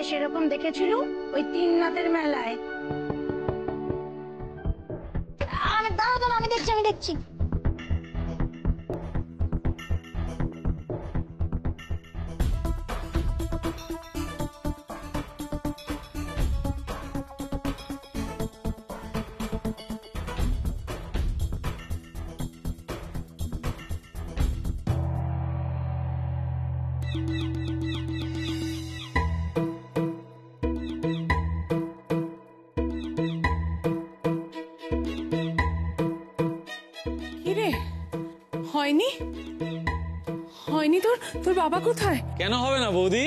সেরকম দেখেছিল ওই তিন রাতের মেলায়। দাঁড়াও, আমি দেখছি। হয়নি তোর বাবা কোথায়? কেন হবে না বৌদি?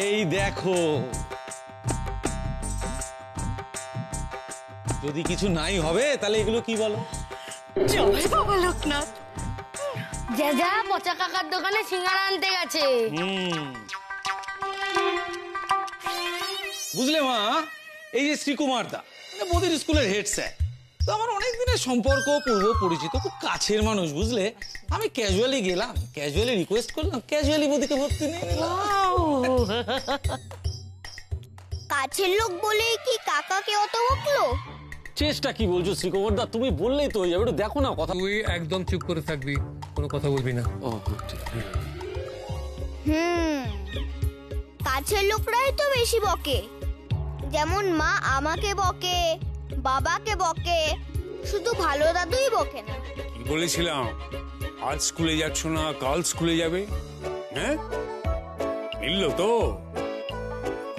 এই দেখো, যদি কিছু নাই হবে তাহলে এগুলো কি বলো? জয় বাবা লোকনাথ। যা পচা কাকার দোকানে সিঙ্গারা আনতে গেছে। বুঝলে মা, এই যে শ্রীকুমার দা বৌদির স্কুলের হেড স্যার, তো আমার অনেক দিনের সম্পর্ক, পূর্ব পরিচিত, খুব কাছের মানুষ। বুঝলে, আমি ক্যাজুয়ালি গেলাম, ক্যাজুয়ালি রিকোয়েস্ট করলাম, ক্যাজুয়ালি বৌদিকে ভর্তি নিয়ে নিলাম। কাছের লোক বলে কি কাকাকে অত বকলো? চেষ্টা কি বলছো শ্রীকুমার দা? তুমি বললেই তো হয়ে যাবে, একটু দেখো না কথা। তুই একদম চুপ করে থাকবি, কোনো কথা বলবি না। কাছের লোকরাই তো বেশি বকে, যেমন মা আমাকে বকে, বাবাকে বকে, শুধু ভালো দাদুই বকে না। কি বলেছিলাম, আজ স্কুলে যাচ্ছ না, কাল স্কুলে যাবে। হ্যাঁ, মিললো তো।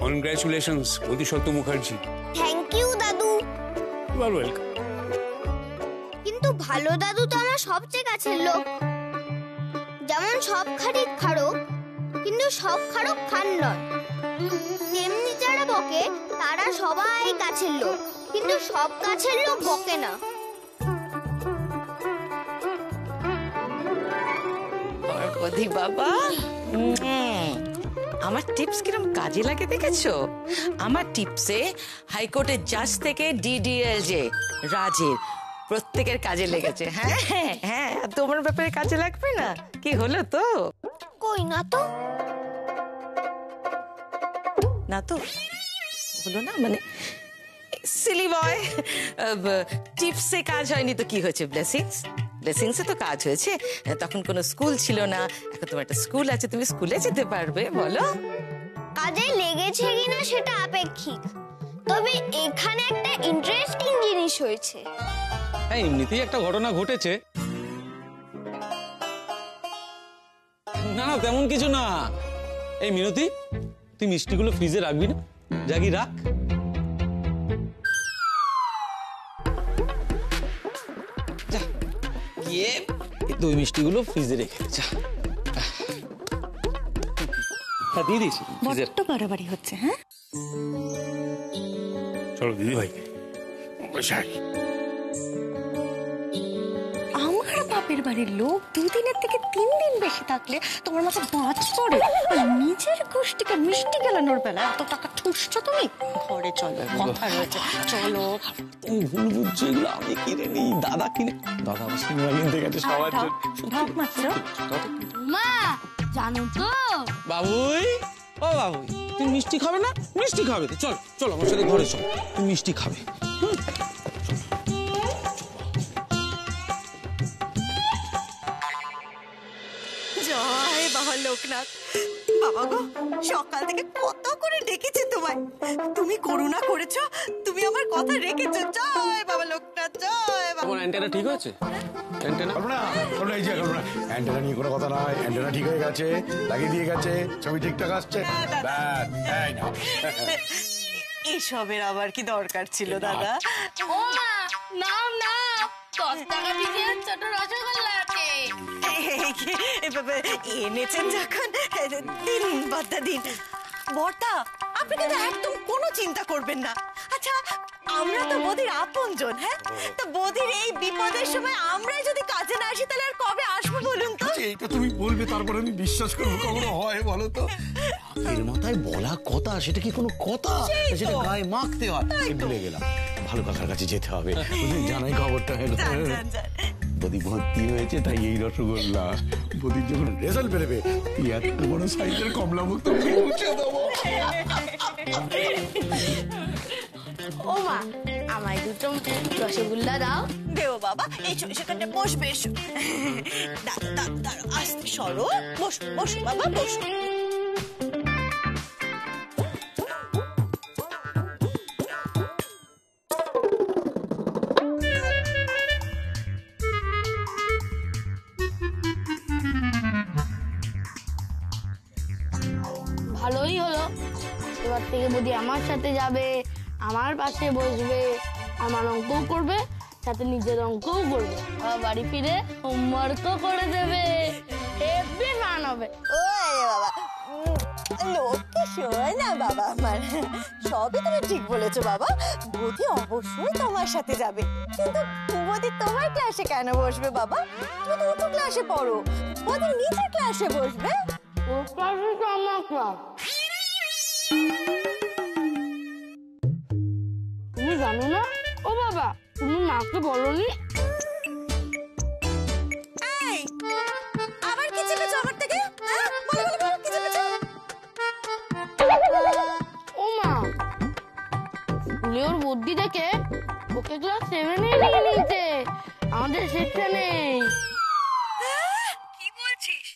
Congratulations Bodhisattva Mukherjee. Thank you দাদু। You are welcome. কিন্তু ভালো দাদু তো আমার সবচেয়ে কাছের লোক। যেমন সব খারিক খারক, কিন্তু সব খারক খান নয়। তেমনি যারা বকে তারা সবাই কাছের লোক, কিন্তু সব কাছের লোক বকে না। বৌদি বাবা, আমার টিপস কিরম কাজে লাগে দেখেছো? আমার টিপসে হাইকোর্টের জাজ থেকে ডিডিএলজে রাজের প্রত্যেকের কাজে লেগেছে। হ্যাঁ হ্যাঁ হ্যাঁ, তোমার ব্যাপারে কাজে লাগবে না? কি হলো তো? কই না তো, না তো হলো না, মানে সিলি বয়। টিপসে কাজ হয়নি তো কি হয়েছে? ব্লেসিংসে তো কাজ হয়েছে। তখন কোনো স্কুল ছিল না, এখন তোমার একটা স্কুল আছে, তুমি স্কুলে যেতে পারবে। বলো, কাজে লেগেছে কিনা সেটা আপেক্ষিক, তবে এখানে একটা ইন্টারেস্টিং জিনিস হয়েছে। হ্যাঁ, এমনিতেই একটা ঘটনা ঘটেছে। না তেমন কিছু না। এই মিনতি, তুই মিষ্টিগুলো ফ্রিজে রাখবি না? জাগি রাখ। যা গিয়ে তুই মিষ্টিগুলো ফ্রিজে রেখে যা। হ্যাঁ, দিয়ে দিস। বড্ড বাড়াবাড়ি হচ্ছে। হ্যাঁ, চলো দিদি ভাই। আমার বাপের বাড়ির লোক 2 দিনের থেকে 3 দিন বেশি থাকলে তোমার মতো বাজ পড়ে। নিজের গোষ্ঠীকে মিষ্টি গেলানোর বেলা এত টাকা ঠুসছো তুমি? ঘরে চলো, কথা রয়েছে, চলো। তুমি ভুল বুঝছো, এগুলো আমি কিনে নিই, দাদা কিনে। দাদা আমার সিনেমা কিনতে গেছে সবার জন্য। ঢপ মাত্র। মা জানো তো, বাবুই, ও বাবুই, তুই মিষ্টি খাবে না? মিষ্টি খাবে তো, চল চল আমার সাথে ঘরে চল, তুই মিষ্টি খাবে। জয় বাবা লোকনাথ। বাবা গো, সকাল থেকে কত করে ডেকেছি তোমায়, তুমি করুণা করেছো, তুমি আমার কথা রেখেছো। জয় বাবা লোকনাথ, জয় বাবা। তোমার অ্যান্টেনা ঠিক হয়েছে? অ্যান্টেনা অ্যান্টেনা নিয়ে কোনো কথা নয়, অ্যান্টেনা ঠিক হয়ে গেছে, লাগিয়ে দিয়ে গেছে, ছবি ঠিকঠাক আসছে। এসবের আবার কি দরকার ছিল দাদা? ও মা, নাও না, 10 টাকা দিয়ে ছোট রসগোল্লা আছে। এনেছেন যখন দিন, বর্দা দিন। বর্দা, আপনি কিন্তু একদম কোনো চিন্তা করবেন না। আচ্ছা, আমরা তো বদির আপনজন। হ্যাঁ, তো বদির এই বিপদের সময় আমরা যদি কাজে না আসি তাহলে আর কবে আসবো বলুন তো? এইটা তুমি বলবে, তারপরে আমি বিশ্বাস করবো? কখনো হয় বলো তো? এর মাথায় বলা কথা, সেটা কি কোনো কথা? সেটা গায়ে মাখতে হয়। ভুলে গেলাম, ভালো কথার কাছে যেতে হবে। জানাই খবরটা। বদি ভর্তি হয়েছে তাই এই রসগোল্লা। বদির যখন রেজাল্ট বেরোবে তুই এত বড় সাইজের কমলা মুখ তো পৌঁছে দেবো। ও মা, আমায় দুটো রসগোল্লা দাও। দেও বাবা, এই সেখানে বসবে, এসো। দাঁড়ো, আস্তে সরো, বসো বসো বাবা, বসো। ভালোই হলো, এবার থেকে বৌদি আমার সাথে যাবে, আমার পাশে বসবে, আমার অঙ্কও করবে, সাথে নিজের অঙ্কও করবে, আবার বাড়ি ফিরে হোমওয়ার্কও করে দেবে। হেভি ফান হবে। ও বাবা, লোকে শোয় না বাবা আমার, সবই তুমি ঠিক বলেছো বাবা। বৌদি অবশ্যই তোমার সাথে যাবে, কিন্তু বৌদি তোমার ক্লাসে কেন বসবে বাবা? তুমি তো অন্য ক্লাসে পড়ো, বৌদি নিজের ক্লাসে বসবে। ওর ক্লাসে তো আমার ক্লাস। তুমি জানো না? ও বাবা, তুমি মাকে বলনি? এই, আবার কি চেপেছো আমার থেকে? হ্যাঁ, বলো কি চেপেছো? ও মা, স্কুলে ওর বুদ্ধি দেখে ওকে ক্লাস 7 এ নিয়ে নিয়েছে, আমাদের সেকশনে। কি বলছিস?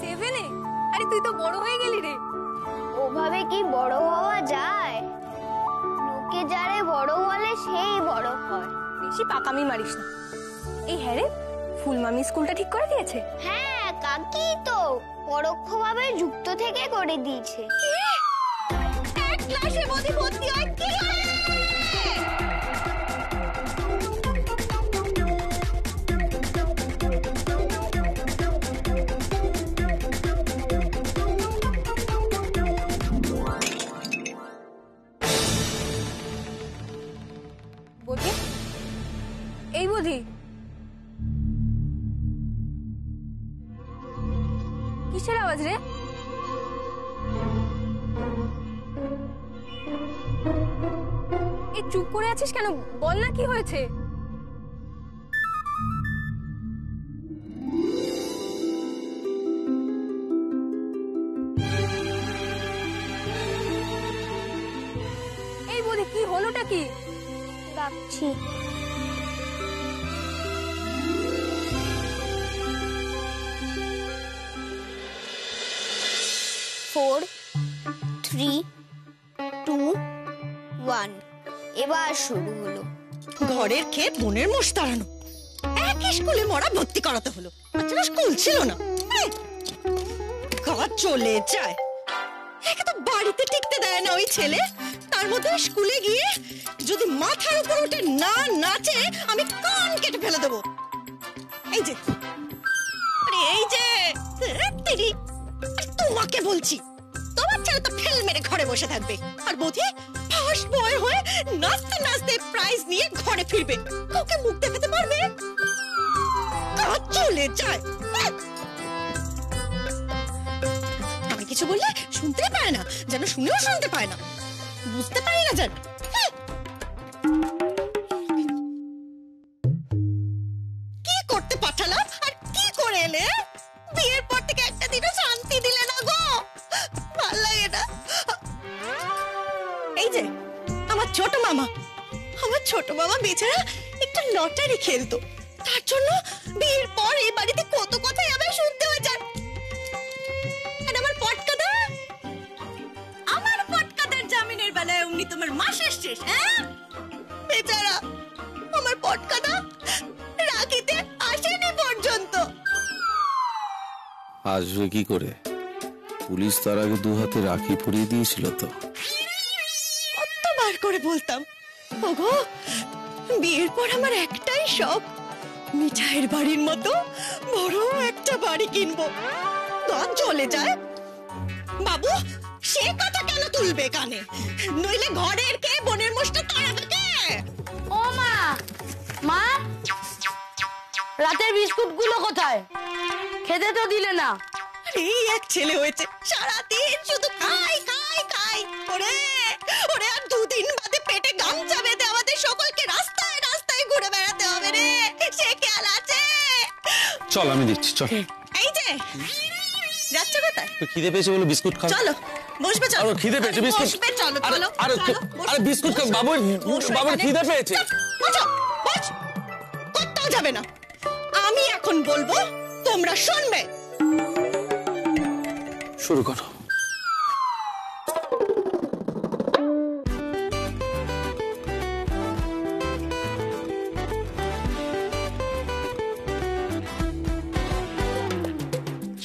7 এ? আরে তুই তো বড় হয়ে গেলি রে। ওভাবে কি বড় হওয়া যায়? লোকে যারে বড় বলে সেই বড় হয়। বেশি পাকামি মারিস না। এই হ্যাঁ রে, ফুলমামি স্কুলটা ঠিক করে দিয়েছে? হ্যাঁ, কাকি তো পরোক্ষভাবে যুক্ত থেকে করে দিয়েছে। এক ক্লাসে বৌদি ভর্তি হয় কি? বৌদি, এই বৌদি, কিসের আওয়াজ রে? এই চুপ করে আছিস কেন? বল না কি হয়েছে? এই বৌদি, কি হলোটা কি? ডাকছি। 4, 3, 2, 1 এবার শুরু হলো। ঘরের খেয়ে বোনের মোষ তাড়ানো, একই স্কুলে মরা ভর্তি করাতে হলো, আচ্ছা স্কুল ছিল না? কাজ চলে যায়, একে তো বাড়িতে টিকতে দেয় না ওই ছেলে, তার মধ্যে স্কুলে গিয়ে যদি মাথার উপর উঠে না নাচে আমি কান কেটে ফেলে দেবো। এই যে, আরে এই যে, তেরি, তোমাকে বলছি, তোমার ছেলে তো ফেল মেরে ঘরে বসে থাকবে, আর বোধে ফার্স্ট বয় হয়ে নাচতে নাচতে প্রাইজ নিয়ে ঘরে ফিরবে, কাউকে মুখ দেখাতে পারবে? কাজ চলে যায়। আমি কিছু বললে শুনতে পায় না, যেন শুনেও শুনতে পায় না, বুঝতে পারি না যেন। কি করতে পাঠালাম আর কি করে এলে? বিয়ের পর থেকে একটা দিনও শান্তি দিলে না গো, ভাল লাগে না। এই যে আমার ছোট মামা বেচারা একটু লটারি খেলতো, তার জন্য বিয়ের পর এই বাড়িতে কত কথাই আমি শুনতে হয়ে যায়। আর আমার পটকাদার জামিনের বেলায় অমনি তোমার মাসের শেষ, হ্যাঁ? বেচারা আমার পটকাদা রাখিতে আসেনি পর্যন্ত। আসবে কি করে? পুলিশ তার আগে 2 হাতে রাখি পরিয়ে দিয়েছিল তো। কতবার করে বলতাম, ওগো বিয়ের পর আমার একটাই শখ, মিঠাইয়ের বাড়ির মতো বড় একটা বাড়ি কিনবো। কাজ চলে যায়, বাবু সে কথা কেন তুলবে কানে? নইলে ঘরের কে বোনের মোষটা তাড়াবে কে? ও মা, মা, রাতের বিস্কুট গুলো কোথায়? খেতে তো দিলে না। এই এক ছেলে হয়েছে, সারাদিন শুধু খাই খাই খাই। ওরে ওরে, আর 2 দিন বাদে পেটে গামছা বেঁধে আমাদের সকলকে রাস্তায় রাস্তায় ঘুরে বেড়াতে হবে রে, সে খেয়াল আছে? চল আমি দিচ্ছি, চল। এই যে যাচ্ছে কোথায়? খিদে পেয়েছে বলে বিস্কুট খাও। চলো বসবে, চলো। আরে খিদে পেয়েছে, বিস্কুট। বসবে, চলো চলো। আরে বিস্কুট খাও, বাবুর খিদে পেয়েছে। বসো, বস। কোথাও যাবে না। আমি এখন বলবো, তোমরা শুনবে। শুরু করো।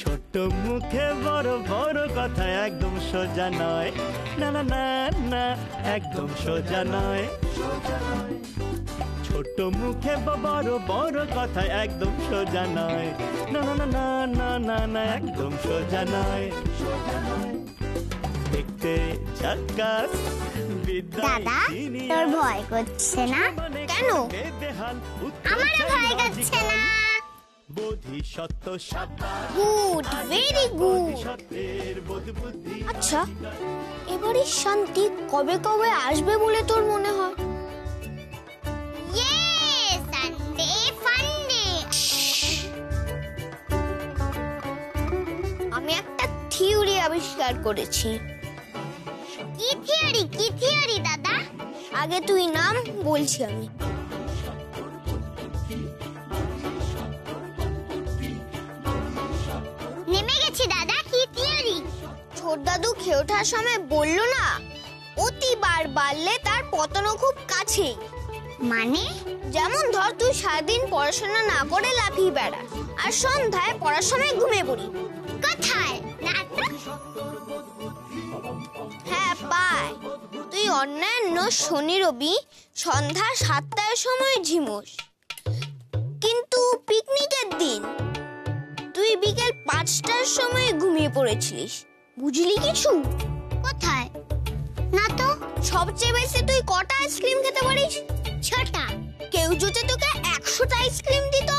ছোট মুখে বড় বড় কথা একদম সোজা নয়, না না না না, একদম সোজা নয়। ছোট মুখে বড় বড় কথা একদম সোজা নয়, না না না না না না, একদম সোজা নয়। দেখতে ঝাক্কাস দাদা, তোর ভয় করছে না কেন? আমারও ভয় করছে না। বোধিসত্ত্ব সাব্বাস, গুড, ভেরি গুড। সত্যের বোধ বুদ্ধি। আচ্ছা, এবারে শান্তি কবে কবে আসবে বলে তোর মনে হয়? সানডে ফান্ডে। আমি একটা থিওরি আবিষ্কার করেছি। কি থিওরি? কি থিওরি দাদা? আগে তুই নাম, বলছি আমি। নেমে গেছি দাদা। কি থিওরি? ছোট দাদু খেয়ে ওঠার সময় বললো না, অতিবার বাড়লে তার পতনও খুব কাছেই। মানে? যেমন ধর, তুই সারাদিন পড়াশোনা না করে লাফিয়ে বেড়াস, আর সন্ধ্যায় পড়ার সময় ঘুমিয়ে পড়ি। কোথায়? হ্যাঁ, পায়। তুই অন্যান্য শনি রবি সন্ধ্যা 7টার সময় ঝিমোস, কিন্তু পিকনিকের দিন তুই বিকেল 5টার সময় ঘুমিয়ে পড়েছিলিস। বুঝলি কিছু? কোথায়? না তো। সবচেয়ে বেশি তুই কটা আইসক্রিম খেতে পারিস? 6টা। কেউ যদি তোকে 100টা আইসক্রিম দিত?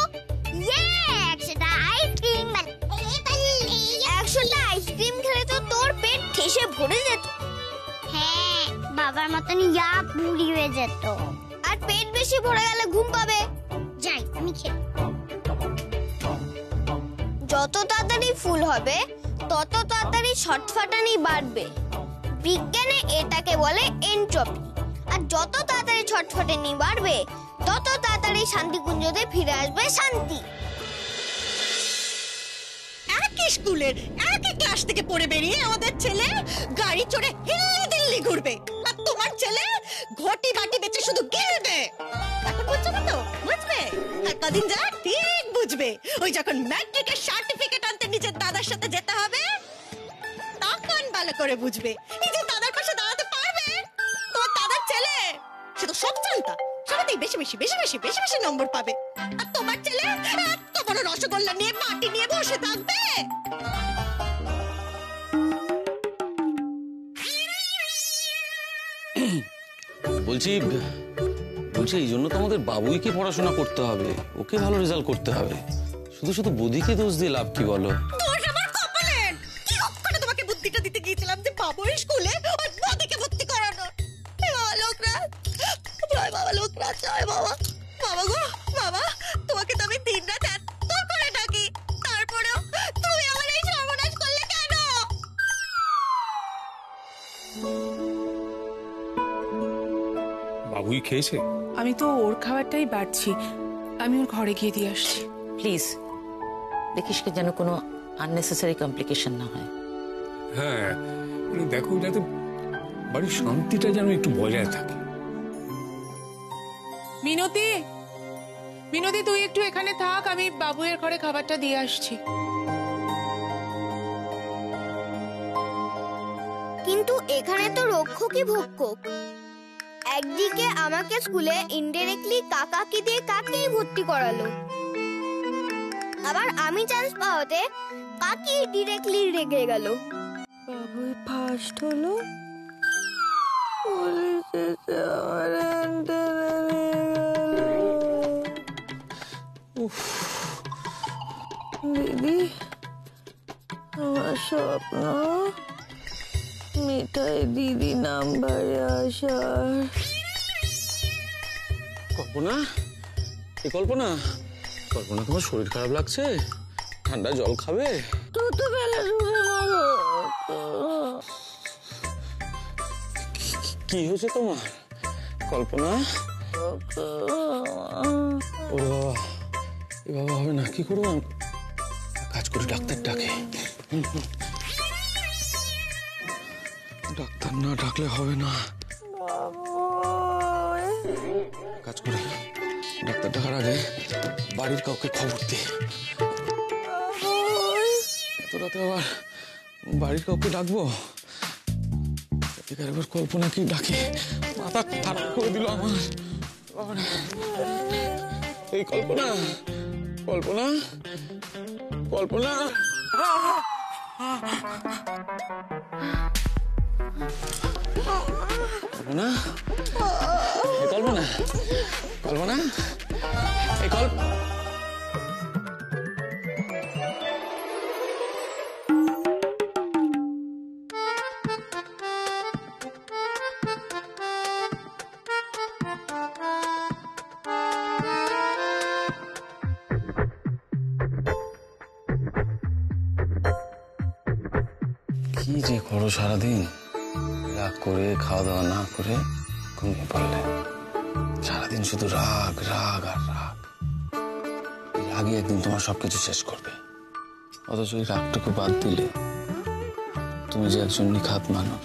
100টা আইসক্রিম, 100টা আইসক্রিম খেলে তো তোর পেট ঠেসে ভরে যেত। হ্যাঁ, বাবার মতন ইয়া পুরি হয়ে যেত। আর পেট বেশি ভরে গেলে ঘুম পাবে। যাই, আমি খেয়ে। যত তাড়াতাড়ি ফুল হবে তত তাড়াতাড়ি ছটফটানি বাড়বে। বিজ্ঞানে এটাকে বলে এনট্রপি। আর যত তাড়াতাড়ি ছটফটানি বাড়বে তত তাড়াতাড়ি শান্তিকুঞ্জতে ফিরে আসবে শান্তি। একই স্কুলের একই ক্লাস থেকে পড়ে বেরিয়ে আমাদের ছেলে গাড়ি চড়ে হিল্লি দিল্লি ঘুরবে, আর তোমার ছেলে ঘটি বাটি বেচে শুধু গিলবে। এখন বুঝছো না তো? বুঝবে? আর কদিন যা ঠিক বুঝবে। ওই যখন ম্যাট্রিকের সার্টিফিকেট আনতে নিজের দাদার সাথে যেতে হবে, তখন ভালো করে বুঝবে এই যে দাদার পাশে দাঁড়াতে পারবে। তোমার দাদার ছেলে সে তো সব জানতা, সবাই বেশি বেশি বেশি বেশি বেশি বেশি নম্বর পাবে, আর তোমার ছেলে এত বড় রসগোল্লা নিয়ে মাটি নিয়ে বসে থাকবে। বলছি এই জন্য তো আমাদের বাবুইকে পড়াশোনা করতে হবে, ওকে ভালো রেজাল্ট করতে হবে। শুধু শুধু বদিকে দোষ দিয়ে লাভ কি বলো? দোষ আমার কপালের। কি অক্ষরে তোমাকে বুদ্ধিটা দিতে গিয়েছিলাম যে বাবুর স্কুলে ওই বদিকে ভর্তি করানো। লোকরাজ, জয় বাবা লোকরাজ, জয় বাবা। বাবা গো বাবা, তোমাকে তো আমি দিন রাত এত করে ডাকি, তারপরেও তুমি আমার এই সর্বনাশ করলে কেন? বাবুই খেয়েছে? আমি তো ওর খাবারটাই বাড়ছি, আমি ওর ঘরে গিয়ে দিয়ে আসছি। প্লিজ দেখিস কি যেন কোনো আননেসেসারি কমপ্লিকেশন না হয়। হ্যাঁ, মানে দেখো যাতে বাড়ির শান্তিটা যেন একটু বজায় থাকে। মিনতি, মিনতি তুই একটু এখানে থাক, আমি বাবুয়ের ঘরে খাবারটা দিয়ে আসছি। কিন্তু এখানে তো রক্ষকই ভক্ষক। একদিকে আমাকে স্কুলে ইনডাইরেক্টলি কাকাকে দিয়ে কাকেই ভর্তি করালো, আবার আমি চান্স পাওয়াতে কাকি ডিরেক্টলি রেগে গেল। বাবুই ফার্স্ট হলো, দিদি আমার স্বপ্ন মিঠাই দিদি নাম্বারে আসার। কল্পনা, এই কল্পনা কল্পনা, তোমার শরীর খারাপ লাগছে? ঠান্ডা জল খাবে? কি হয়েছে তোমার কল্পনা? ওরে বাবা, এভাবে হবে না, কি করবো? কাজ করে ডাক্তার ডাকে। ডাক্তার না ডাকলে হবে না, কাজ করে ডাক্তার ডাকার আগে বাড়ির কাউকে খবর দে। এত রাতে আবার বাড়ির কাউকে ডাকবো? এবার কল্পনা কি ডাকে, মাথা খারাপ করে দিল আমার। এই কল্পনা, কল্পনা, কল্পনা, কল্পনা, কল্পনা, কল্পনা, এই কল্পনা। কি যে করো সারাদিন, রাগ করে খাওয়া দাওয়া না করে ঘুমিয়ে পড়লে। সারাদিন শুধু রাগ রাগ আর রাগ। এই রাগই একদিন তোমার সবকিছু শেষ করবে। অথচ এই রাগটুকু বাদ দিলে তুমি যে একজন নিখাত মানুষ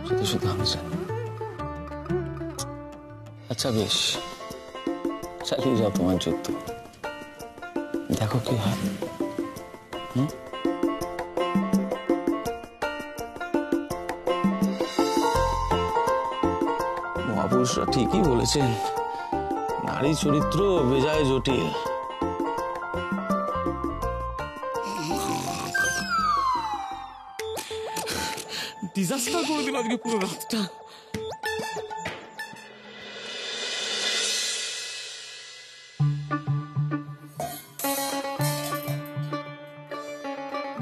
সেটা শুধু আমি জানি। আচ্ছা বেশ, চালিয়ে যাও তোমার যুদ্ধ, দেখো কি হয়। মহাপুরুষরা ঠিকই বলেছেন, নারী চরিত্র বেজায় জটিল। ডিজাস্টার করে দিল আজকে পুরো রাতটা।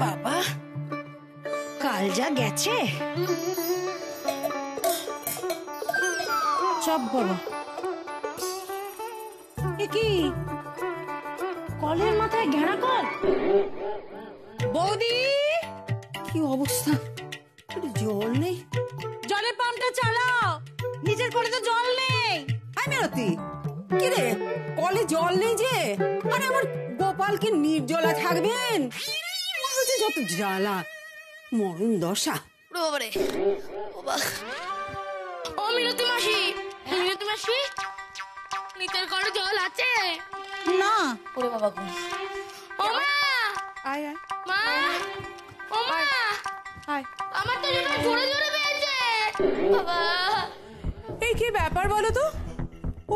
বাবা, কাল যা গেছে। চপ বাবা, এ কি কলের মাথায় ঘেরা কল? বৌদি, কি অবস্থা, জল নেই। জলের পাম্পটা চালাও, নিজের কলে তো জল নেই। মিনতি, কি রে, কলে জল নেই যে? আরে আমার গোপাল কি নির্জলা থাকবেন? যত জ্বালা, মরণ দশা। বাবারে বাবা, ও মিনতি মাসি, মিনতি মাসি, নিচের কলে জল আছে? না। ওরে বাবা গো, ও মা, আয় আয় মা, ও মা, আয়। আমার তো জন্য জোরে জোরে বেজে বাবা। এই কি ব্যাপার বলো তো?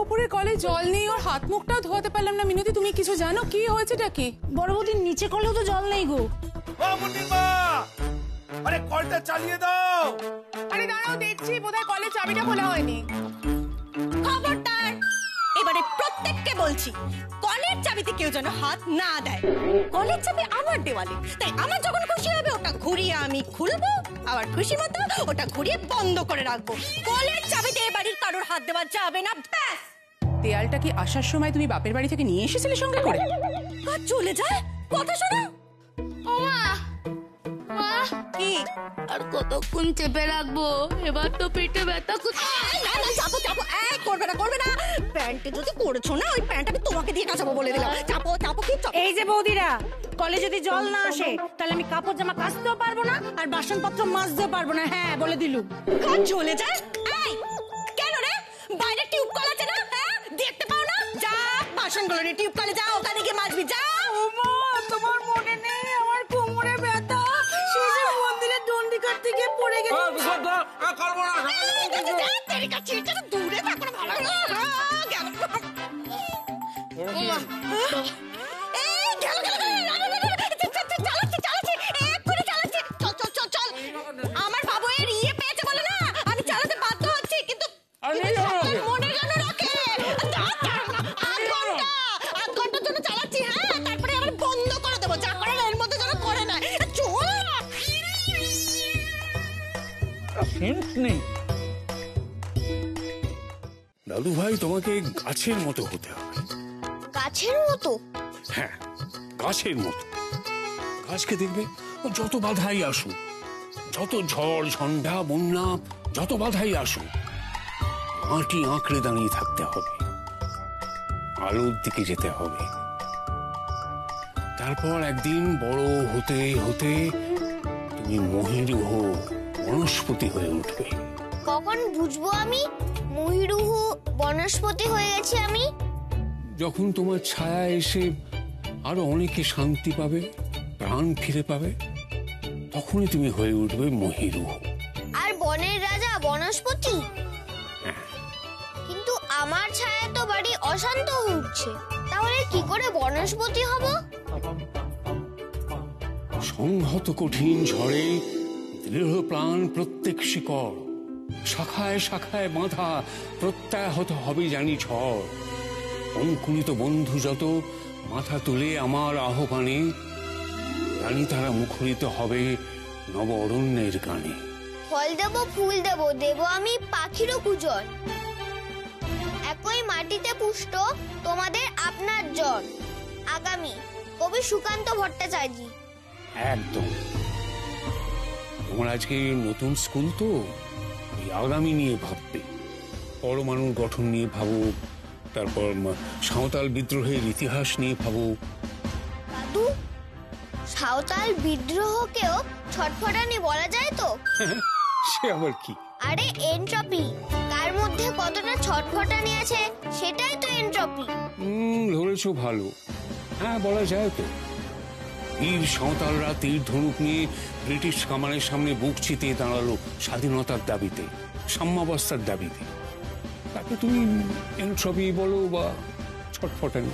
উপরে কলে জল নেই, ওর হাত মুখটাও ধোয়াতে পারলাম না। মিনতি, তুমি কিছু জানো কি হয়েছেটা কি? বড় বৌদির নিচে কলেও তো জল নেই গো। আরে কলটা চালিয়ে দাও। আরে দাঁড়াও, দেখছি বোধহয় কলের চাবিটা খোলা হয়নি। খবরদার, এবারে প্রত্যেককে বলছি, কলের চাবিতে কেউ যেন হাত না দেয়। কলের চাবি আমার দেওয়ালে, তাই আমার যখন খুশি হবে ওটা ঘুরিয়ে আমি খুলবো, আবার খুশি মতো ওটা ঘুরিয়ে বন্ধ করে রাখবো। কলের চাবিতে এ বাড়ির কারোর হাত দেওয়া যাবে না, ব্যাস। দেয়ালটা কি আসার সময় তুমি বাপের বাড়ি থেকে নিয়ে এসেছিলে সঙ্গে করে? কাজ চলে যায়, কথা শোনো। ও মা, মা, কি আর কতক্ষণ চেপে রাখবো? এবার তো পেটে ব্যথা করছে। না না, চাপো চাপো, করবে না করবে না। প্যান্টে যদি করেছো না, ওই প্যান্ট আমি তোমাকে দিয়ে কাচাবো বলে দিলাম। চাপো চাপো, কি চাপো। এই যে বৌদিরা, কলে যদি জল না আসে তাহলে আমি কাপড় জামা কাচতেও পারবো না, আর বাসনপত্র মাজতেও পারবো না। হ্যাঁ, বলে দিলু। কাজ চলে যায়। এই, কেন রে, বাইরে টিউব কল আছে না? হ্যাঁ, দেখতে পাও না? যা বাসনগুলো নিয়ে টিউব কলে যা, ওখানে গিয়ে মাজবি, যা। ও মা, তোমার মনে নেই আমার কোমরে ব্যথা? সেই যে মন্দিরের দণ্ডি কাটতে গিয়ে পড়ে গেছে। দূরে থাকো না, ভালো না। গেল। আমার বাবু এর ইয়ে পেয়েছে বলে না, আমি চালাতে বাধ্য হচ্ছি, কিন্তু মনে কেন রাখে? 8 ঘন্টার জন্য চালাচ্ছি। হ্যাঁ, তারপরে আবার বন্ধ করে দেবো, যা করার এর মধ্যে যেন করে না। চল নেই। দাদু ভাই, তোমাকে গাছের মতো হতে হবে। গাছের মতো? হ্যাঁ, গাছের মতো। গাছকে দেখবে ও যত বাধাই আসুক, যত ঝড় ঝন্ডা বন্যা, যত বাধাই আসুক, মাটি আঁকড়ে দাঁড়িয়ে থাকতে হবে, আলোর দিকে যেতে হবে। তারপর একদিন বড় হতে হতে তুমি মহিরুহ বনস্পতি হয়ে উঠবে। কখন বুঝবো আমি মহিরুহ বনস্পতি হয়ে গেছি আমি? যখন তোমার ছায়া এসে আরো অনেকে শান্তি পাবে, প্রাণ ফিরে পাবে, তখনই তুমি হয়ে উঠবে মহিরুহ। আর বনের রাজা বনস্পতি? কিন্তু আমার ছায়া তো বাড়ি অশান্ত হচ্ছে, তাহলে কি করে বনস্পতি হব? সংহত কঠিন ঝড়ে দৃঢ় প্রাণ প্রত্যেক শিকড়, শাখায় শাখায় বাঁধা প্রত্যাহত হবে জানি ঝড়। অঙ্কুরিত বন্ধু যত মাথা তুলে আমার আহ্বানে, জানি তারা মুখরিত হবে নব অরণ্যের গানে। ফল দেব, ফুল দেব, দেব আমি পাখিরও পূজন। একই মাটিতে পুষ্ট তোমাদের আপনার জন। আগামী কবি সুকান্ত ভট্টাচার্য। একদম। তোমার আজকে নতুন স্কুল তো, ওই আগামী নিয়ে ভাববে, পরমাণুর গঠন নিয়ে ভাবো, তারপর সাঁওতাল বিদ্রোহের ইতিহাস নিয়ে ভাবো। দাদু, সাঁওতাল বিদ্রোহকেও ছটফটানি বলা যায় তো? সে আবার কি? আরে এনট্রপি, কার মধ্যে কতটা ছটফটানি আছে সেটাই তো এনট্রপি। ধরেছো ভালো। হ্যাঁ, বলা যায় তো। বীর সাঁওতালরা তীর ধনুক নিয়ে ব্রিটিশ কামানের সামনে বুক চিতিয়ে দাঁড়ালো স্বাধীনতার দাবিতে, সাম্যাবস্থার দাবিতে। তাকে তুমি এনট্রপি বলো বা ছটফটানি।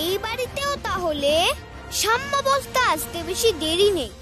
এই বাড়িতেও তাহলে সাম্যাবস্থা আসতে বেশি দেরি নেই।